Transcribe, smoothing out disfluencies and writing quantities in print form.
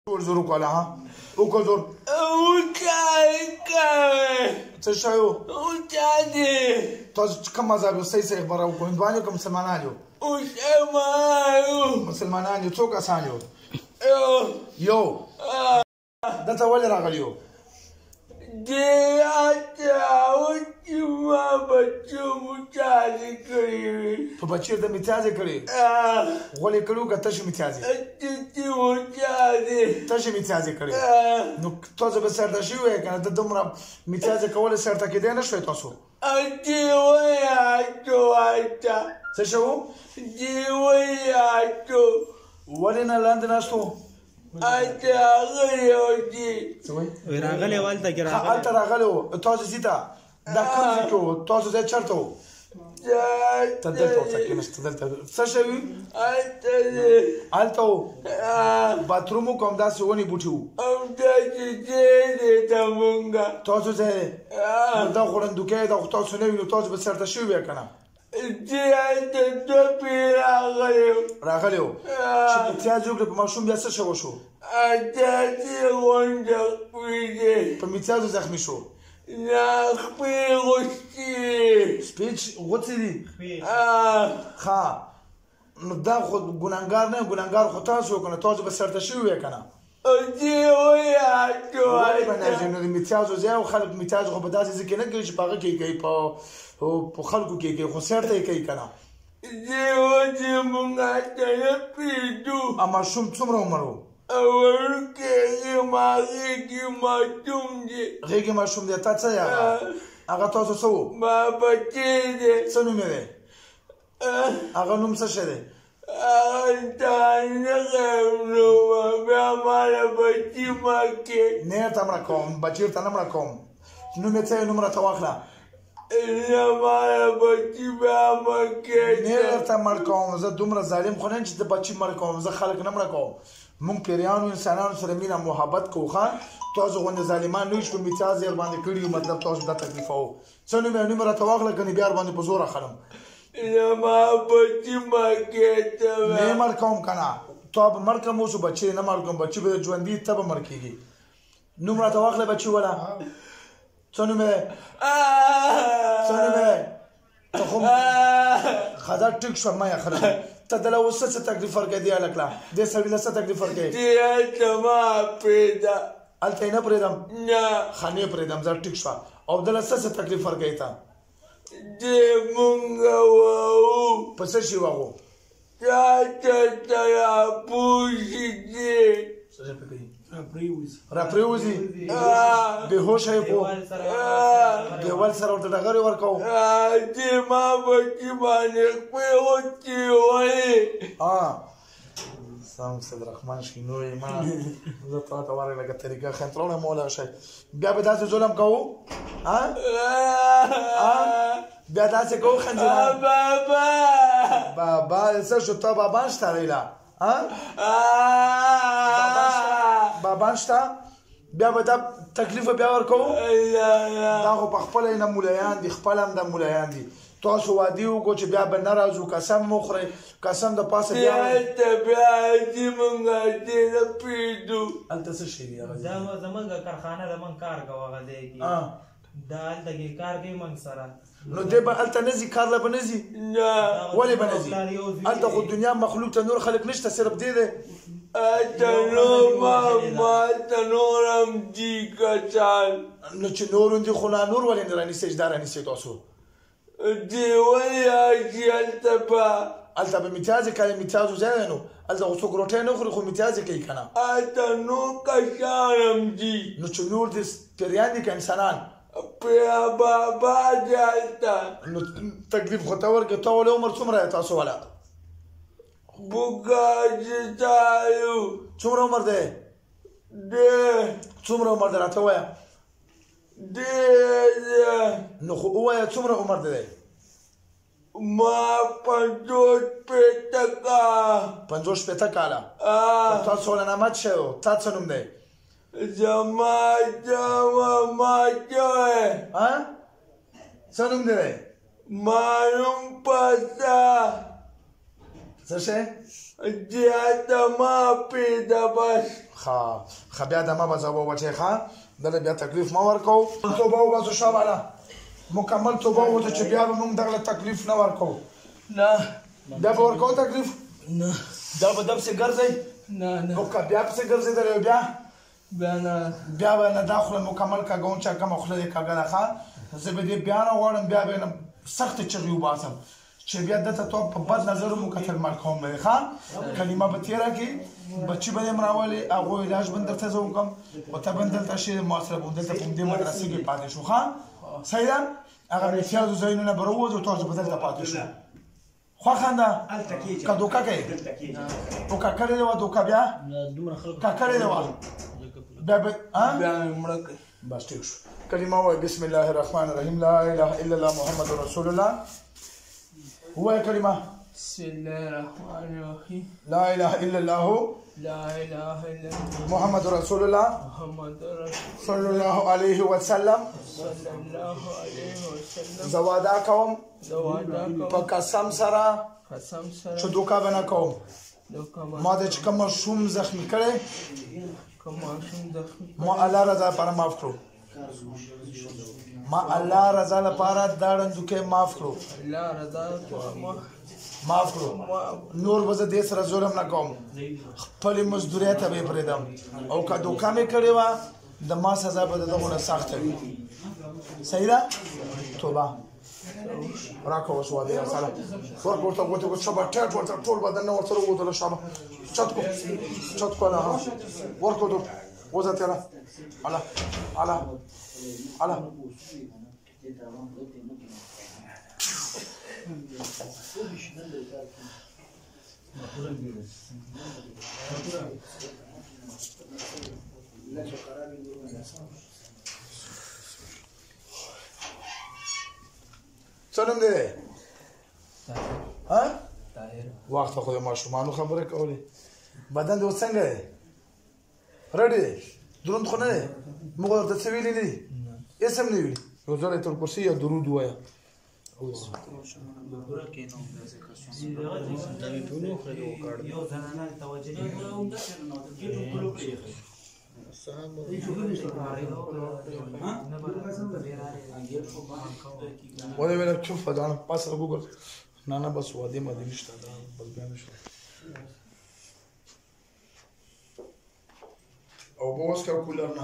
زور وکړه ها وکړه زور څه شی و تاسو کوم مذهب یو صحیح خبره وکړو هندوان یو که مسلمانان یو مسلمانان یو څو کسان یو یو دلته ولې راغلی یو په بچیو ته متیازې کړې غولې کړي وو که تشې متیازې تشې متیازې کړې نو تاسو به سرته شوي وی که نه ته دومره متیازې کولی سرته کېدی نه شوی تاسو څه شی وو ولې نه لاندې ناست وو راغلی و هلته کې هلته راغلی و تاسو سیته دا کوم ځای کې و تاسو ځای چېرته و ته دلته ورته کېناسته دلته څه شی وي هلته و باتروم و که همداسې ونې بوټي وو تاسو ځای دی دا خو ړندوکی ده خو تاسو نه وي نو تاسو به سرته شوي وی که نه راغلی و چې متیاز وکړې په ماشوم بیا څه شی وشو په متیازو زخمي شو سپې غوڅې دي ښه نو دا خو ګناهګار نه ګناهګار خو تاسو که نه تاسو به سرته شوي وی که نه ولې به نه ځي نو د متیازو ځای او خلک متیاز خو په داسې ځای کې نه کوي چې په هغه کې یې کوي په خلکو کې کوي خو سرته یې کوي که نه ماشوم څومره عمر و غېږې ماشوم دی تا څه یې هغه تاسو څه و څه نوم یې دی هغه نوم څه شی دی نه یې ته مړه کوم بچي ورته نه مړه کوم نوم یې څه یې نوم راته واخله نه درته مړ کوم زه دومره ظالم خو نه یم چې د بچي مړ کوم زه خلک نه مړه کوم موږ پیریانو انسانانو سره مینه محبت کوو ښه تاسو غوندې ظالمان نه یو چې په متیاز یې ورباندې کړي یو مطلب تاسو دا تکلیفه و څه نوم یې نوم یې راته واخله که نه بیا ورباندې په زور اخلم نه یې مړ کوم که نه تا به مړ کړم اوس بچي نه مړ کوم بچي به ژوندي ته به مړ کېږي نوم راته واخله بچي وله څه نوم یې څه نوم یې ته خو ښه دا ټیک شوه مه یې خره ته دله اوس څه تکلیف ورکوې دې هلک له دې سړي له څه تکلیف ورکوې هلته یې نه پرېږدم ښه نه یې پرېږدم زه ټیک شوه او دله څه تکلیف ورکوې ته په څه شي وهو راپرېوځي بېهوشه یې په دیوال سره ورته ډغرې ورکوو سلام صدررحمن شینو ما زه تا ته ورغلم لکه طریقه خنترونه مولا شي بیا به داسې ظلم کوو بیا داسې کوو خنجران بابا څه شو ته بابا شته ویله بابا شته بیا به دا تکلیف بیا ورکوو دا خو په خپله یې نه مولیان دي خپل هم د مولیان دي تاسو وعدې وکړو چې بیا به نه راځو قسم مو خورئ قسم د پاسه بیا هلته څه شی دي زمونږ کارخانه د موږ کار کوو هغه ځای کې دا هلته کې کار کوي موږ سره نو دی به هلته نه ځي کار له به نه ځي ولې به نه ځي هلته خو دنیا مخلوق ته نور خلک نشته صرف دی دی نو چې نور هم دي خو لا نور ولې نه رانیسئ چې دا رانیسئ تاسو هلته به متیازې کوي متیازو ځای دی نو هلته خو څوک روټۍ نه خوري خو متیازې کوي که نه نو چې نور دي پیریان دي که انسانان نو تکلیف خو ته ورکړې تا ولې عمر څومره دی تاسو والا څومره عمر دی څومره عمر دی راته ووایه نو خو ووایه څومره عمر دی ما 50 کاله تا سوله نامت شه و تا څه نوم دی څه نوم دی معلوم پسه څه شی دما پیدا بس ښه بیا دمه به ځواب بچی ښه دله بیا تکلیف مه ورکوو توبه وباسو شاباله مکمل توبه ووته چې بیا به موږ دغله تکلیف نه ورکوو نه بیا به ورکوو تکلیف نه دا به دم پسې ګرځئ نه نه او که بیا پسې ګرځېدلی بیا بیا نه بیا به نه دا خوله مکمل کږوم چې کومه خوله دې کږه ده ښه زه به دې بیا نه غواړم بیا به یې نه سختې چغې وباسم چې بیا دته تو په بد نظر مو کتل مړ کوم به ښه کلمه به تېره کړي بچي به دې م راولې هغو علاج به درته زه وکړم او ته به دلته شې ما سره به دلته په همدې مدرسې کې پاتې شو ښه صحیح ده هغه امتیازو ځایونه به راووځو تاسو به دلته پاتې شو خوښه ده که دوکه کوې او که کړې ده وه دوکه بیا که کړې ده وه بیا به مړه کوي بس ټیک شو کلمه وایي بسم الله الرحمن الرحیم لا اله الا الله محمد رسول الله وایي کلمه بسم الله الرحمن الرحیم لا اله الا الله لا اله الا الله محمد رسول الله محمد رسول صلی الله علیه وسلم صلی الله علیه وسلم زه وعده کوم وعده په کوم قسم سره قسم چې سره دوکه به نه کوم دوکه ما د چې کوم ماشوم زخمي کړی کوم ماشوم زخمي ما الله رضا لپاره معاف کړو ما الله رضا لپاره دا ړندوکی معاف کړو الله رضا معاف کړو نور به زه دې سره ظلم نه کوم خپلې مزدورۍ ته به یې پرېږدم او که دوکه مې کړې وه د ما سزا به د دغو نه سخته وي صحیح ده توبه راکړه اوس واده یا سره ورکړه ورته ګوتې ګوتې شابه ټیټ ورته ټول بدن نه ورسره ووتله شابه چت کو چت کو ها ورکړه ورته وځه تېره اله اله اله څه نوم دی وخت خو د ماشومانو خبرې کولې بدن دې اوس څنګه دی رډې دی دروند خو نه دی موږ درته څه ویلي نه دي هېڅ هم نه ویلي یو ځل ایتل کرسي یا درود ووایه یو زنانه توجه وده ویل چوف ځان پاس وګور نه نه بس واده مده نشته دا بس بیا نشته او بوس کا کولر نه